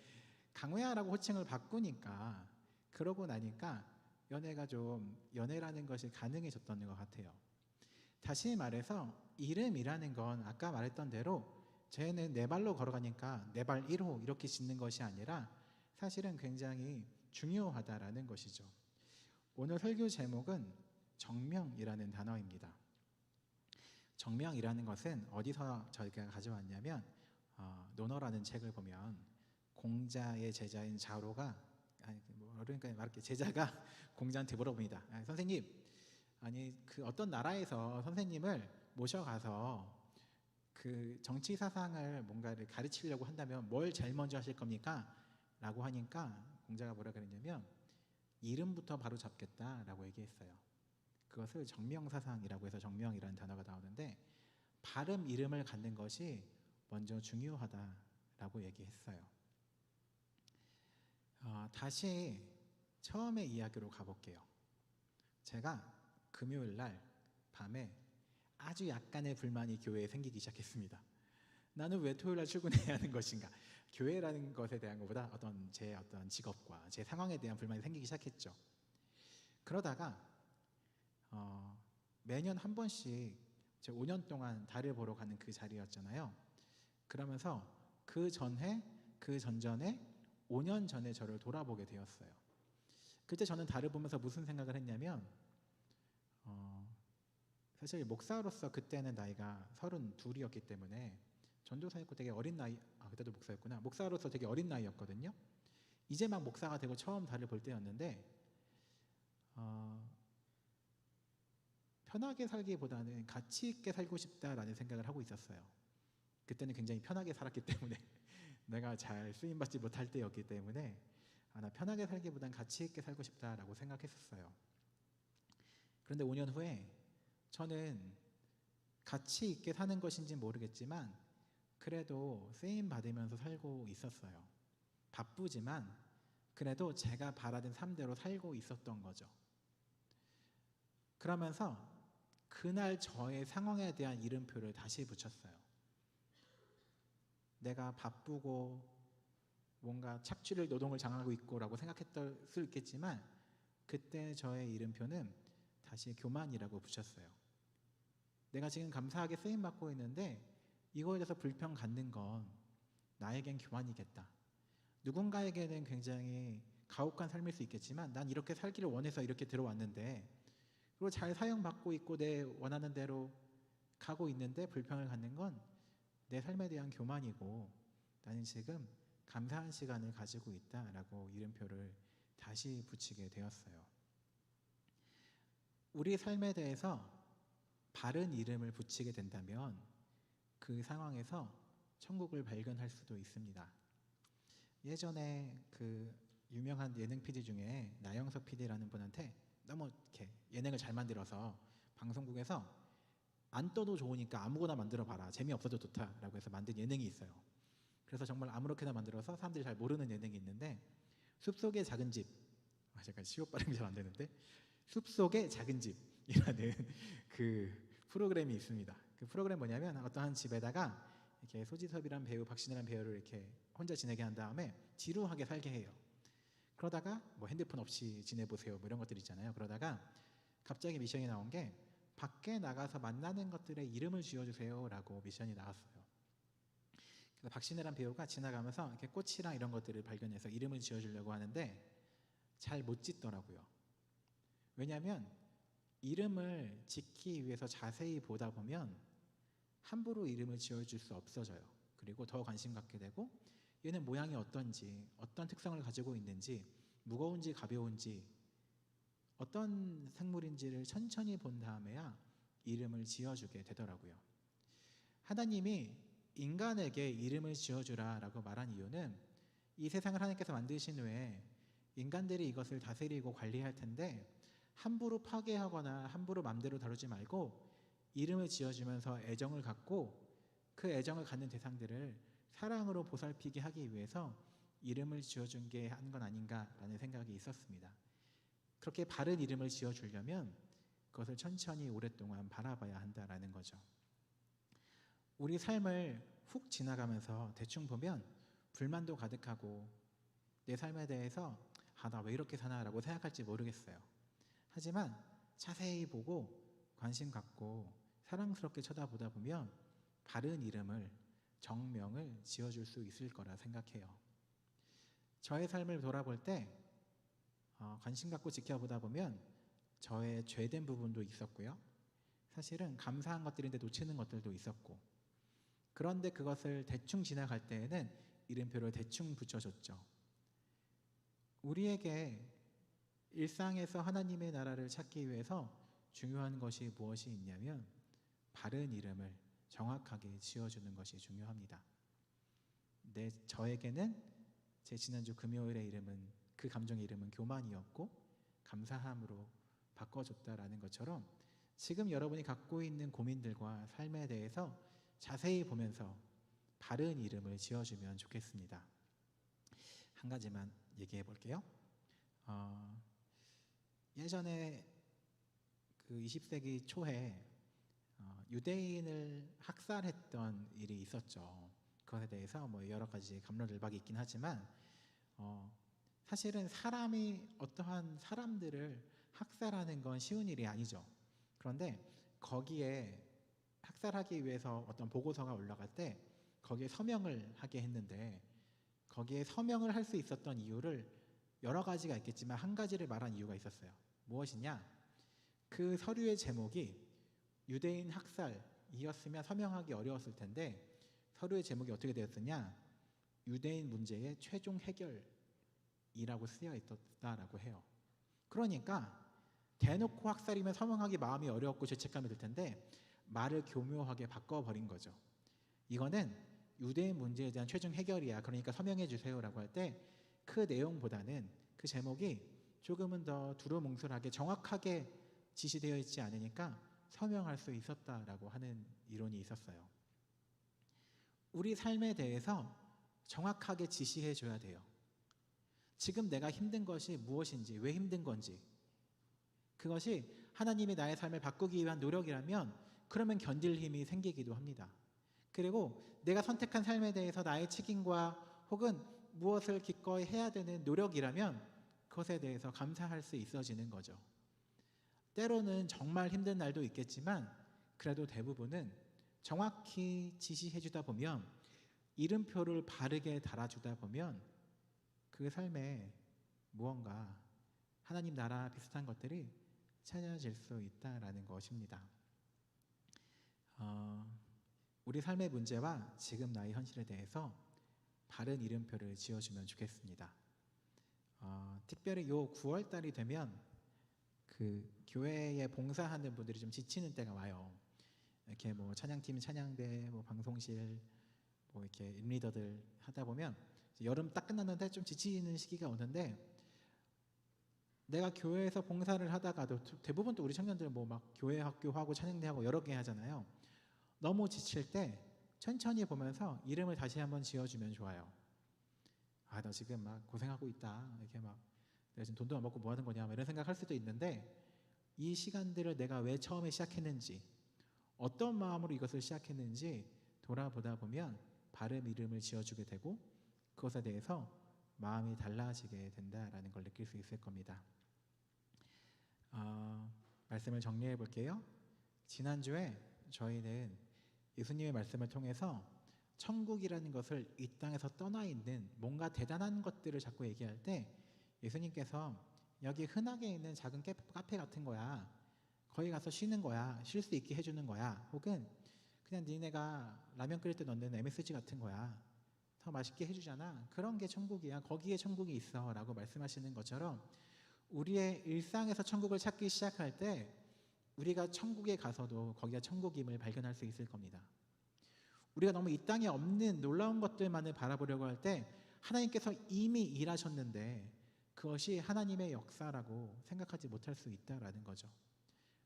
강우야 라고 호칭을 바꾸니까, 그러고 나니까 연애가 좀 연애라는 것이 가능해졌던 것 같아요. 다시 말해서 이름이라는 건 아까 말했던 대로 쟤는 네 발로 걸어가니까 네 발 1호 이렇게 짓는 것이 아니라 사실은 굉장히 중요하다라는 것이죠. 오늘 설교 제목은 정명이라는 단어입니다. 정명이라는 것은 어디서 저희가 가져왔냐면 논어라는 책을 보면 공자의 제자인 자로가 그러니까 말할게 제자가 공자한테 물어봅니다. 선생님, 아니 그 어떤 나라에서 선생님을 모셔가서 그 정치 사상을 뭔가를 가르치려고 한다면 뭘 제일 먼저 하실 겁니까? 라고 하니까 공자가 뭐라 그랬냐면 이름부터 바로 잡겠다라고 얘기했어요. 그것을 정명사상이라고 해서 정명이라는 단어가 나오는데 발음 이름을 갖는 것이 먼저 중요하다라고 얘기했어요. 다시 처음에 이야기로 가볼게요. 제가 금요일 날 밤에 아주 약간의 불만이 교회에 생기기 시작했습니다. 나는 왜 토요일 날 출근해야 하는 것인가? 교회라는 것에 대한 것보다 제 직업과 제 상황에 대한 불만이 생기기 시작했죠. 그러다가 매년 한 번씩 제 5년 동안 달을 보러 가는 그 자리였잖아요. 그러면서 그 전에 그 전전에 5년 전에 저를 돌아보게 되었어요. 그때 저는 달을 보면서 무슨 생각을 했냐면 사실 목사로서 그때는 나이가 32이었기 때문에 전도사였고 되게 어린 나이, 그때도 목사였구나. 목사로서 되게 어린 나이였거든요. 이제 막 목사가 되고 처음 달을 볼 때였는데 편하게 살기보다는 가치 있게 살고 싶다라는 생각을 하고 있었어요. 그때는 굉장히 편하게 살았기 때문에 내가 잘 쓰임받지 못할 때였기 때문에 나 편하게 살기보단 가치 있게 살고 싶다라고 생각했었어요. 그런데 5년 후에 저는 가치 있게 사는 것인지 모르겠지만 그래도 쓰임 받으면서 살고 있었어요. 바쁘지만 그래도 제가 바라던 삶대로 살고 있었던 거죠. 그러면서 그날 저의 상황에 대한 이름표를 다시 붙였어요. 내가 바쁘고 뭔가 착취를 노동을 당하고 있고라고 생각했을 수 있겠지만 그때 저의 이름표는 다시 교만이라고 붙였어요. 내가 지금 감사하게 쓰임받고 있는데 이거에 대해서 불평 갖는 건 나에겐 교만이겠다. 누군가에게는 굉장히 가혹한 삶일 수 있겠지만 난 이렇게 살기를 원해서 이렇게 들어왔는데 그리고 잘 사용받고 있고 내 원하는 대로 가고 있는데 불평을 갖는 건 내 삶에 대한 교만이고 나는 지금 감사한 시간을 가지고 있다라고 이름표를 다시 붙이게 되었어요. 우리 삶에 대해서 바른 이름을 붙이게 된다면 그 상황에서 천국을 발견할 수도 있습니다. 예전에 그 유명한 예능 PD 중에 나영석 PD라는 분한테 너무 이렇게 예능을 잘 만들어서 방송국에서 안 떠도 좋으니까 아무거나 만들어봐라, 재미없어도 좋다라고 해서 만든 예능이 있어요. 그래서 정말 아무렇게나 만들어서 사람들이 잘 모르는 예능이 있는데 숲속의 작은 집, 잠깐 시옷 발음이 잘 안 되는데 숲속의 작은 집이라는 그 프로그램이 있습니다. 그 프로그램 뭐냐면 어떠한 집에다가 이렇게 소지섭이란 배우, 박신혜란 배우를 이렇게 혼자 지내게 한 다음에 지루하게 살게 해요. 그러다가 뭐 핸드폰 없이 지내보세요 뭐 이런 것들 있잖아요. 그러다가 갑자기 미션이 나온 게 밖에 나가서 만나는 것들의 이름을 지어주세요 라고 미션이 나왔어요. 그래서 박신혜란 배우가 지나가면서 이렇게 꽃이랑 이런 것들을 발견해서 이름을 지어주려고 하는데 잘 못 짓더라고요. 왜냐하면 이름을 짓기 위해서 자세히 보다 보면 함부로 이름을 지어줄 수 없어져요. 그리고 더 관심 갖게 되고 얘는 모양이 어떤지, 어떤 특성을 가지고 있는지, 무거운지 가벼운지, 어떤 생물인지를 천천히 본 다음에야 이름을 지어주게 되더라고요. 하나님이 인간에게 이름을 지어주라 라고 말한 이유는 이 세상을 하나님께서 만드신 후에 인간들이 이것을 다스리고 관리할 텐데 함부로 파괴하거나 함부로 맘대로 다루지 말고 이름을 지어주면서 애정을 갖고 그 애정을 갖는 대상들을 사랑으로 보살피게 하기 위해서 이름을 지어준 게 한 건 아닌가라는 생각이 있었습니다. 그렇게 바른 이름을 지어주려면 그것을 천천히 오랫동안 바라봐야 한다라는 거죠. 우리 삶을 훅 지나가면서 대충 보면 불만도 가득하고 내 삶에 대해서 나 왜 이렇게 사나라고 생각할지 모르겠어요. 하지만 자세히 보고 관심 갖고 사랑스럽게 쳐다보다 보면 바른 이름을, 정명을 지어줄 수 있을 거라 생각해요. 저의 삶을 돌아볼 때 관심 갖고 지켜보다 보면 저의 죄된 부분도 있었고요. 사실은 감사한 것들인데 놓치는 것들도 있었고, 그런데 그것을 대충 지나갈 때에는 이름표를 대충 붙여줬죠. 우리에게 일상에서 하나님의 나라를 찾기 위해서 중요한 것이 무엇이 있냐면 바른 이름을 정확하게 지어주는 것이 중요합니다. 저에게는 제 지난주 금요일의 이름은, 그 감정의 이름은 교만이었고 감사함으로 바꿔줬다라는 것처럼 지금 여러분이 갖고 있는 고민들과 삶에 대해서 자세히 보면서 바른 이름을 지어주면 좋겠습니다. 한 가지만 얘기해 볼게요. 어, 예전에 그 20세기 초에 유대인을 학살했던 일이 있었죠. 그것에 대해서 뭐 여러 가지 갑론을박이 있긴 하지만 사실은 사람이 어떠한 사람들을 학살하는 건 쉬운 일이 아니죠. 그런데 거기에 학살하기 위해서 어떤 보고서가 올라갈 때 거기에 서명을 하게 했는데 거기에 서명을 할 수 있었던 이유를 여러 가지가 있겠지만 한 가지를 말한 이유가 있었어요. 무엇이냐? 그 서류의 제목이 유대인 학살이었으면 서명하기 어려웠을 텐데 서류의 제목이 어떻게 되었느냐? 유대인 문제의 최종 해결이라고 쓰여 있었다라고 해요. 그러니까 대놓고 학살이면 서명하기 마음이 어려웠고 죄책감이 들 텐데 말을 교묘하게 바꿔버린 거죠. 이거는 유대인 문제에 대한 최종 해결이야. 그러니까 서명해 주세요라고 할 때 그 내용보다는 그 제목이 조금은 더 두루뭉술하게 정확하게 지시되어 있지 않으니까 서명할 수 있었다라고 하는 이론이 있었어요. 우리 삶에 대해서 정확하게 지시해 줘야 돼요. 지금 내가 힘든 것이 무엇인지, 왜 힘든 건지, 그것이 하나님이 나의 삶을 바꾸기 위한 노력이라면 그러면 견딜 힘이 생기기도 합니다. 그리고 내가 선택한 삶에 대해서 나의 책임과 혹은 무엇을 기꺼이 해야 되는 노력이라면 그것에 대해서 감사할 수 있어지는 거죠. 때로는 정말 힘든 날도 있겠지만 그래도 대부분은 정확히 지시해 주다 보면, 이름표를 바르게 달아주다 보면 그 삶에 무언가 하나님 나라 비슷한 것들이 찾아질 수 있다라는 것입니다. 우리 삶의 문제와 지금 나의 현실에 대해서 바른 이름표를 지어주면 좋겠습니다. 특별히 요 9월 달이 되면 그 교회에 봉사하는 분들이 좀 지치는 때가 와요. 이렇게 뭐 찬양팀, 찬양대, 뭐 방송실, 뭐 이렇게 인리더들 하다 보면 여름 딱 끝났는데 좀 지치는 시기가 오는데, 내가 교회에서 봉사를 하다가도 대부분 또 우리 청년들 뭐 막 교회 학교하고 찬양대하고 여러 개 하잖아요. 너무 지칠 때 천천히 보면서 이름을 다시 한번 지어주면 좋아요. 아, 나 지금 막 고생하고 있다. 이렇게 막 내가 지금 돈도 안 받고 뭐 하는 거냐 이런 생각할 수도 있는데, 이 시간들을 내가 왜 처음에 시작했는지, 어떤 마음으로 이것을 시작했는지 돌아보다 보면 바른 이름을 지어주게 되고 그것에 대해서 마음이 달라지게 된다라는 걸 느낄 수 있을 겁니다. 말씀을 정리해 볼게요. 지난주에 저희는 예수님의 말씀을 통해서 천국이라는 것을 이 땅에서 떠나 있는 뭔가 대단한 것들을 자꾸 얘기할 때 예수님께서 여기 흔하게 있는 작은 카페 같은 거야, 거기 가서 쉬는 거야, 쉴 수 있게 해주는 거야, 혹은 그냥 니네가 라면 끓일 때 넣는 MSG 같은 거야, 더 맛있게 해주잖아, 그런 게 천국이야, 거기에 천국이 있어 라고 말씀하시는 것처럼 우리의 일상에서 천국을 찾기 시작할 때 우리가 천국에 가서도 거기가 천국임을 발견할 수 있을 겁니다. 우리가 너무 이 땅에 없는 놀라운 것들만을 바라보려고 할 때 하나님께서 이미 일하셨는데 그것이 하나님의 역사라고 생각하지 못할 수 있다라는 거죠.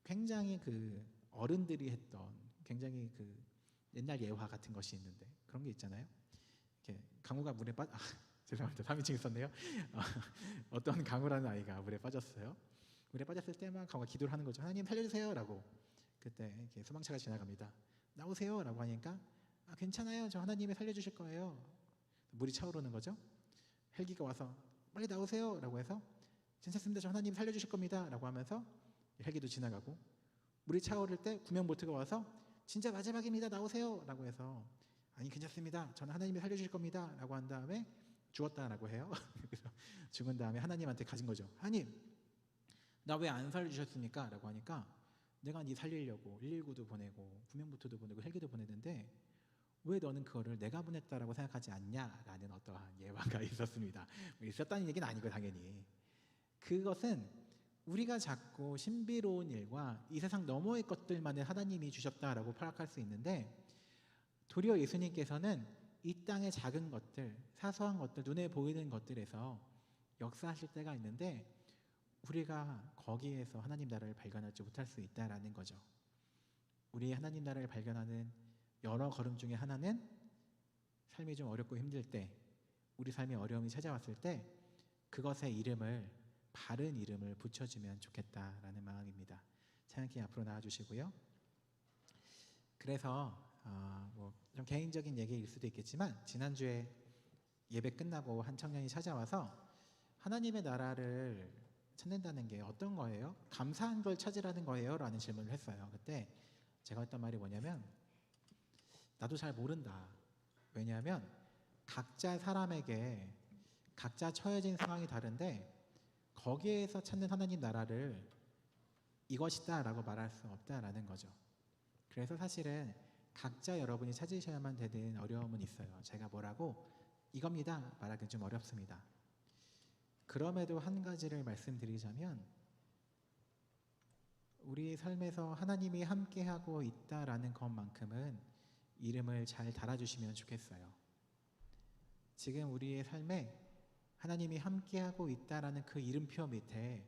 굉장히 그 어른들이 했던 굉장히 그 옛날 예화 같은 것이 있는데, 그런 게 있잖아요. 이렇게 강우가 물에 죄송합니다. 3인칭 있었네요. 어떤 강우라는 아이가 물에 빠졌어요. 물에 빠졌을 때만 강우가 기도를 하는 거죠. 하나님 살려주세요 라고. 그때 이렇게 소방차가 지나갑니다. 나오세요 라고 하니까 괜찮아요, 저 하나님이 살려주실 거예요. 물이 차오르는 거죠. 헬기가 와서 빨리 나오세요 라고 해서 괜찮습니다, 저 하나님 살려주실 겁니다 라고 하면서 헬기도 지나가고, 물이 차오를 때 구명보트가 와서 진짜 마지막입니다, 나오세요 라고 해서 아니 괜찮습니다, 저는 하나님이 살려주실 겁니다 라고 한 다음에 죽었다라고 해요. 그래서 죽은 다음에 하나님한테 가진 거죠. 하나님, 나 왜 안 살려주셨습니까? 라고 하니까 내가 네 살리려고 119도 보내고 구명보트도 보내고 헬기도 보냈는데 왜 너는 그거를 내가 보냈다라고 생각하지 않냐라는 어떠한 예화가 있었습니다. 있었다는 얘기는 아니고 당연히 그것은 우리가 자꾸 신비로운 일과 이 세상 너머의 것들만을 하나님이 주셨다라고 파악할 수 있는데, 도리어 예수님께서는 이 땅의 작은 것들, 사소한 것들, 눈에 보이는 것들에서 역사하실 때가 있는데 우리가 거기에서 하나님 나라를 발견하지 못할 수 있다라는 거죠. 우리 하나님 나라를 발견하는 여러 걸음 중에 하나는 삶이 좀 어렵고 힘들 때, 우리 삶에 어려움이 찾아왔을 때 그것의 이름을 바른 이름을 붙여주면 좋겠다라는 마음입니다. 찬양팀 앞으로 나와주시고요. 그래서 좀 개인적인 얘기일 수도 있겠지만 지난주에 예배 끝나고 한 청년이 찾아와서 하나님의 나라를 찾는다는 게 어떤 거예요? 감사한 걸 찾으라는 거예요? 라는 질문을 했어요. 그때 제가 했던 말이 뭐냐면 나도 잘 모른다. 왜냐하면 각자 사람에게 각자 처해진 상황이 다른데 거기에서 찾는 하나님 나라를 이것이다 라고 말할 수 없다라는 거죠. 그래서 사실은 각자 여러분이 찾으셔야만 되는 어려움은 있어요. 제가 뭐라고 이겁니다 말하기는 좀 어렵습니다. 그럼에도 한 가지를 말씀드리자면 우리의 삶에서 하나님이 함께하고 있다라는 것만큼은 이름을 잘 달아주시면 좋겠어요. 지금 우리의 삶에 하나님이 함께하고 있다라는 그 이름표 밑에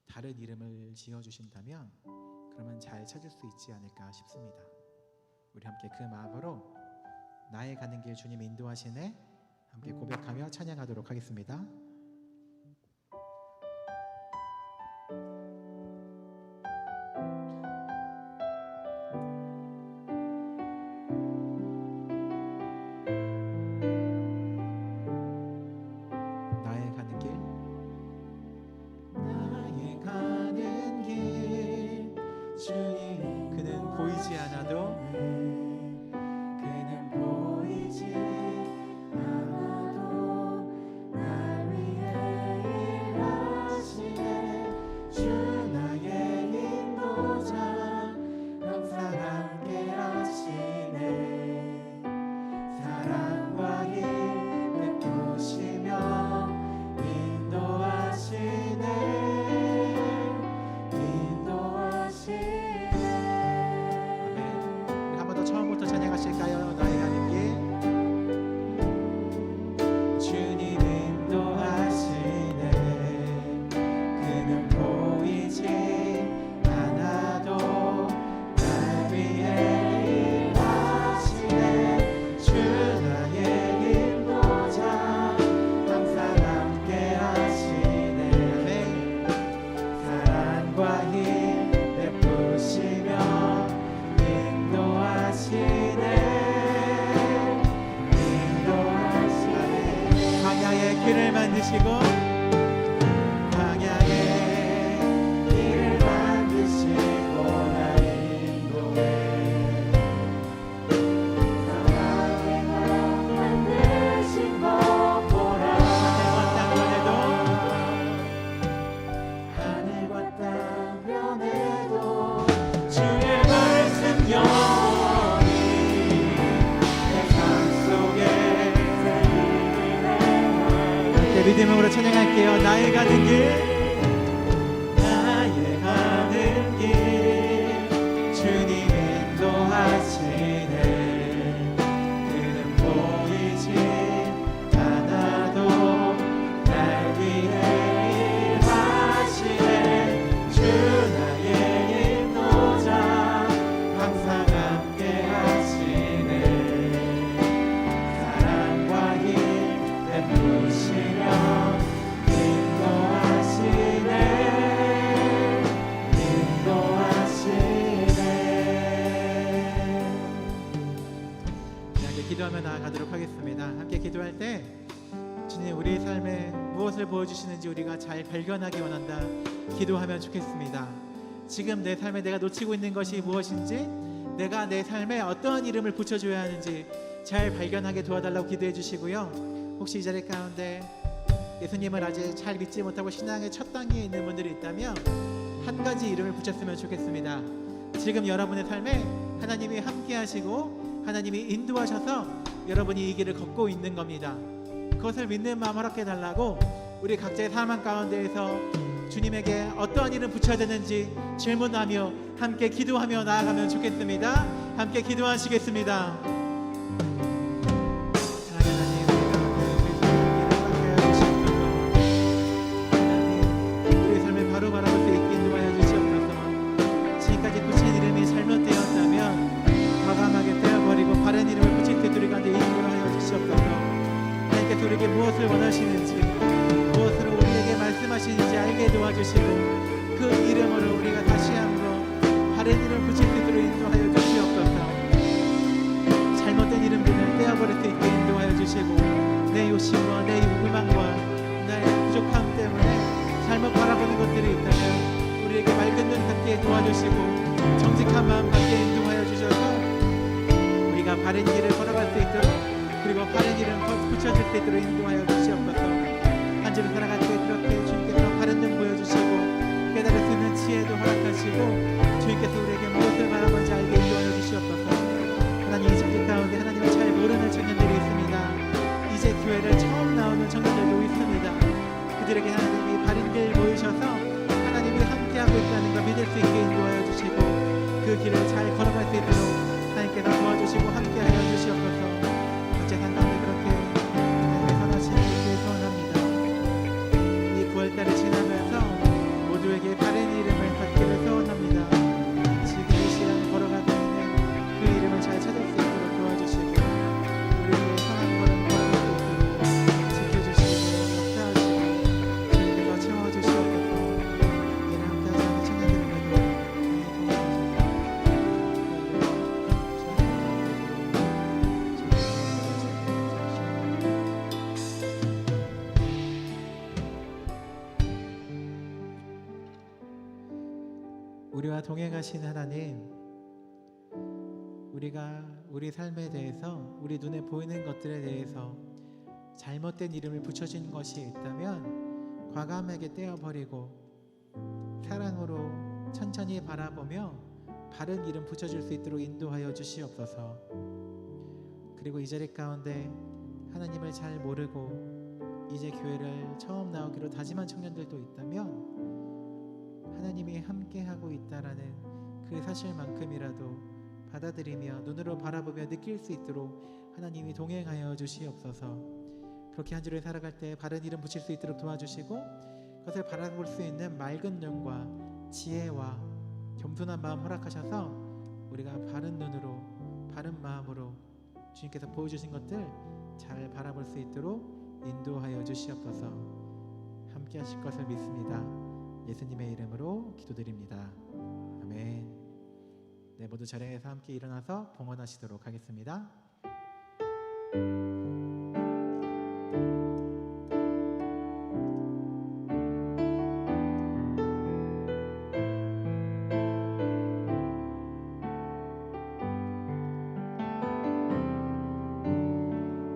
다른 이름을 지어주신다면 그러면 잘 찾을 수 있지 않을까 싶습니다. 우리 함께 그 마음으로 나의 가는 길 주님 인도하시네 함께 고백하며 찬양하도록 하겠습니다. 믿음으로 찬양할게요. 나의 가는 길, 나의 가는 길, 주님 인도하시네. 그는 보이지 않아도 날 위해 일하시네. 주 나의 인도자, 항상 함께 하시네. 사랑과 힘 베푸시며 기도하며 나아가도록 하겠습니다. 함께 기도할 때 주님 우리의 삶에 무엇을 보여주시는지 우리가 잘 발견하기 원한다 기도하면 좋겠습니다. 지금 내 삶에 내가 놓치고 있는 것이 무엇인지, 내가 내 삶에 어떠한 이름을 붙여줘야 하는지 잘 발견하게 도와달라고 기도해 주시고요. 혹시 이 자리 가운데 예수님을 아직 잘 믿지 못하고 신앙의 첫 단계에 있는 분들이 있다면 한 가지 이름을 붙였으면 좋겠습니다. 지금 여러분의 삶에 하나님이 함께 하시고 하나님이 인도하셔서 여러분이 이 길을 걷고 있는 겁니다. 그것을 믿는 마음 허락해 달라고 우리 각자의 삶 가운데에서 주님에게 어떠한 이름 붙여야 되는지 질문하며 함께 기도하며 나아가면 좋겠습니다. 함께 기도하시겠습니다. 우리 삶을 바로 바라볼 수 있게 인도하여 주시옵소서. 지금까지 붙인 이름이 잘못되었다면 과감하게 떼어버리고 바른 이름을 붙일 때 우리 가운데 인도를 하여 주시옵소서. 하나님께서 우리에게 무엇을 원하시는지, 무엇으로 우리에게 말씀하시는지 말씀하시는지 알게 도와주시고 그 이름으로 우리가 다시 한번 바른 이름 붙일 수 있도록 인도하여 주시옵소서. 잘못된 이름들을 떼어버릴 수 있게 인도하여 주시고 내 욕심과 내 욕망과 나의 부족함 때문에 잘못 바라보는 것들이 있다면 우리에게 맑은 눈 갖게 도와주시고 정직한 마음 갖게 인도하여 주셔서 우리가 바른 길을 걸어갈 수 있도록 그리고 바른 이름 붙여질 수 있도록 인도하여 주시옵소서. 한 주를 살아갈 때 그렇게 주님께서 바른 눈 보여주시고 깨달을 수 있는 지혜도 허락하시고 주님께서 우리에게 무엇을 바라보는지 알게 인도하여 주시옵소서. 하나님 이 자리 가운데 하나님을 잘 모르는 청년들이 있습니다. 이제 교회를 처음 나오는 청년들도 있습니다. 그들에게 하나님이 바른 길 보이셔서 하나님이 함께하고 있다는 걸 믿을 수 있게 인도하여 주시고 그 길을 잘 걸어갈 수 있도록 하나님께서 도와주시고 함께하여 주시옵소서. 어째 한가운데 그렇게 하나님의 선하신 일을 소원합니다. 이 9월달을 지나면서 모두에게 바른 이름을 갖기를 소원합니다. 지금 이 시간을 걸어가고 있는 그 이름을 잘 찾을 수 있도록 도와주시고 우리의 선한 걸음 걸어갈 수 있도록 지켜주시고 역사하시고 주님께서 채워주시옵소서. 이를 함께하지 않는 청년들에게도 우리와 동행하신 하나님, 우리가 우리 삶에 대해서 우리 눈에 보이는 것들에 대해서 잘못된 이름을 붙여진 것이 있다면 과감하게 떼어버리고 사랑으로 천천히 바라보며 바른 이름 붙여줄 수 있도록 인도하여 주시옵소서. 그리고 이 자리 가운데 하나님을 잘 모르고 이제 교회를 처음 나오기로 다짐한 청년들도 있다면 하나님이 함께하고 있다라는 그 사실만큼이라도 받아들이며 눈으로 바라보며 느낄 수 있도록 하나님이 동행하여 주시옵소서. 그렇게 한 주를 살아갈 때 바른 이름 붙일 수 있도록 도와주시고 그것을 바라볼 수 있는 맑은 눈과 지혜와 겸손한 마음 허락하셔서 우리가 바른 눈으로 바른 마음으로 주님께서 보여주신 것들 잘 바라볼 수 있도록 인도하여 주시옵소서. 함께 하실 것을 믿습니다. 예수님의 이름으로 기도드립니다. 아멘. 네, 모두 자리에서 함께 일어나서 봉헌하시도록 하겠습니다.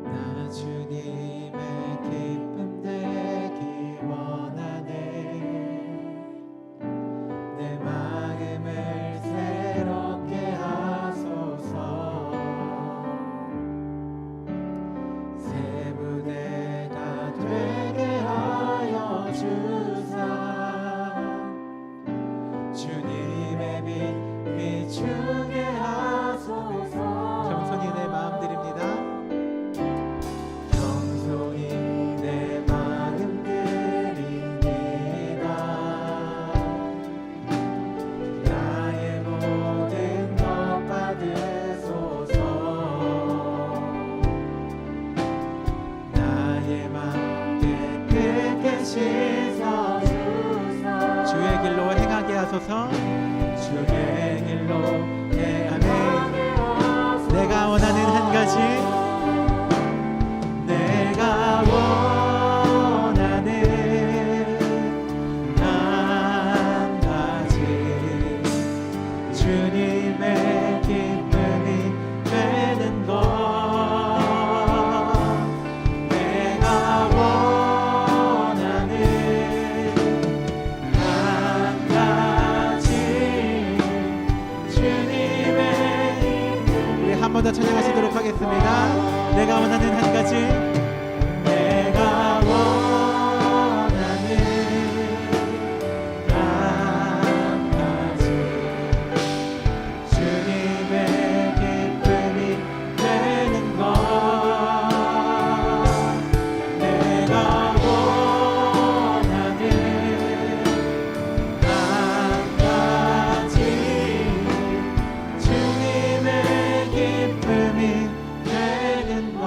나 주님의 기쁨 되기 원하네. 내 마음을 새롭게 하소서. 새 무대가 되게 하여 주사. 주님의 빛 비추게 하소서. 겸손히 내 마음 드립니다. 겸손히 내 마음 드립니다. 나의 모든 것 받으소서. 나의 맘 깨끗게 씻어주사. 주의 길로 행하게 하소서. 주의 길로 행하네. 내가 원하는 한 가지, 내가 원하는 한 가지, 주님의 기쁨이 되는 것. 내가 원하는 한 가지, 주님의 기쁨. 우리 한 번 더 찬양하시도록 하겠습니다. 내가 원하는 한 가지, 내가 원하는 한 가지, 주님의 기쁨이 되는 것. 내가 원하는 한 가지, 주님의 기쁨이 되는 것.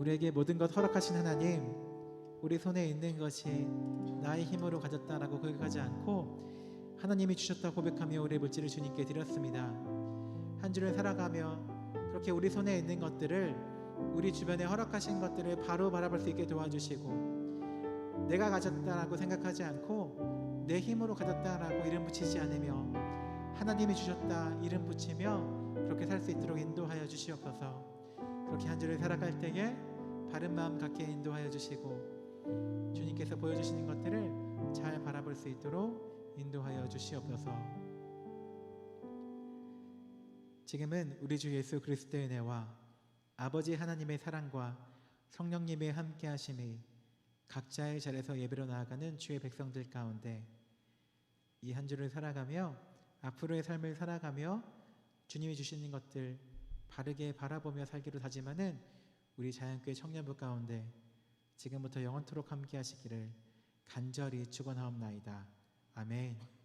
우리에게 모든 것 허락하신 하나님, 우리 손에 있는 것이 나의 힘으로 가졌다라고 고백하지 않고 하나님이 주셨다 고백하며 우리의 물질을 주님께 드렸습니다. 한 주를 살아가며 그렇게 우리 손에 있는 것들을, 우리 주변에 허락하신 것들을 바로 바라볼 수 있게 도와주시고, 내가 가졌다라고 생각하지 않고 내 힘으로 가졌다라고 이름 붙이지 않으며 하나님이 주셨다 이름 붙이며 그렇게 살 수 있도록 인도하여 주시옵소서. 그렇게 한 주를 살아갈 때에 바른 마음 갖게 인도하여 주시고 주님께서 보여주시는 것들을 잘 바라볼 수 있도록 인도하여 주시옵소서. 지금은 우리 주 예수 그리스도의 은혜와 아버지 하나님의 사랑과 성령님의 함께 하심이 각자의 자리에서 예배로 나아가는 주의 백성들 가운데 이 한 주를 살아가며 앞으로의 삶을 살아가며 주님이 주시는 것들 바르게 바라보며 살기로 다짐하는 우리 자연교회 청년부 가운데 지금부터 영원토록 함께 하시기를 간절히 축원하옵나이다. 아멘.